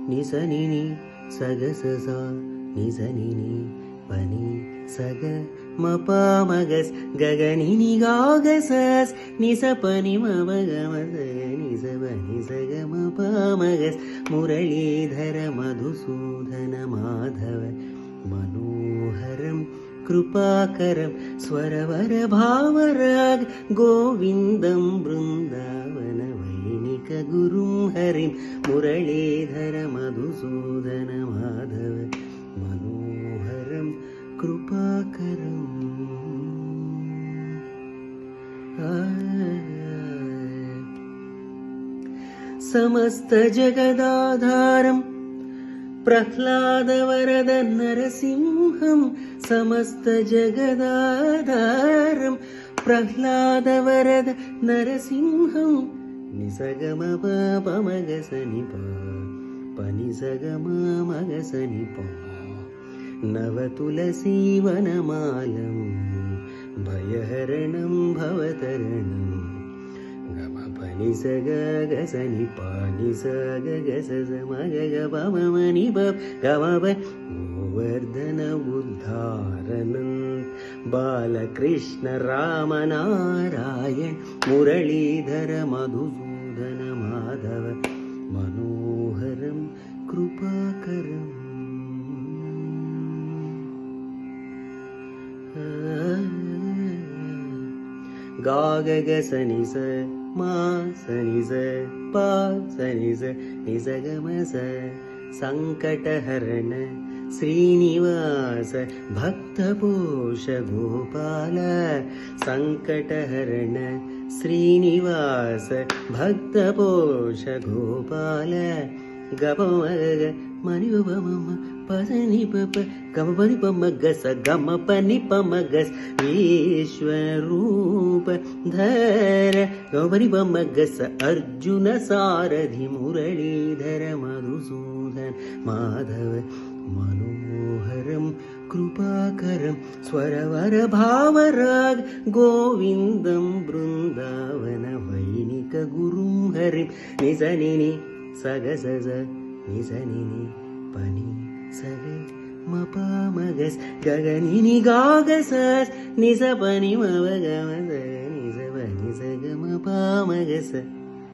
निसनिनि सगससा निसनिनि पनि सग मपामगस गगनिनि गागसस निसपनि मवगमस निसपनि सगमपामगस मुरलीधर मधुसूदन माधव मनोहरं कृपाकरं स्वरवर भावराग गोविन्दं बृन्दावन वैणिक गुरुं हरिं मुरलीधर मधुसूदन माधव मनोहरं कृपाकरम् समस्त जगदाधारं प्रह्लादवरद नरसिंहं समस्त जगदाधारं प्रह्लादवरद नरसिंहं निसगमपमगसनिप पनिसगमगसनिप नवतुलसीवनमालं भयहरणं भवतरणं गमपनिसगसनि पानिसगसमगमनि गमप गोवर्धन उद्धारणं बालकृष्ण रामनारायण मुरलीधर मधुसूदन माधव मनोहरं कृपाकरम् गागगसनि स मा सनि स पा सनि स निसगमस संकटहरण श्रीनिवास भक्तपोष गोपाल संकटहरण श्रीनिवास भक्तपोष गोपाल गपमग मनिपमम पसनि पप गमपनि पमगस गमपनि पमगस विश्वरूप धर गमपनि पमगस अर्जुन सारथि मुरलीधर मधुसूदन माधव मनोहरं कृपाकरं स्वरवर भावराग गोविन्दं बृन्दावन वैणिक गुरुं हरिं निसनिनि सगसस निसनिनि पनि सग मपामगस गगनिनि गागसस निसपनि मवगमस निसपनि सगमपामगस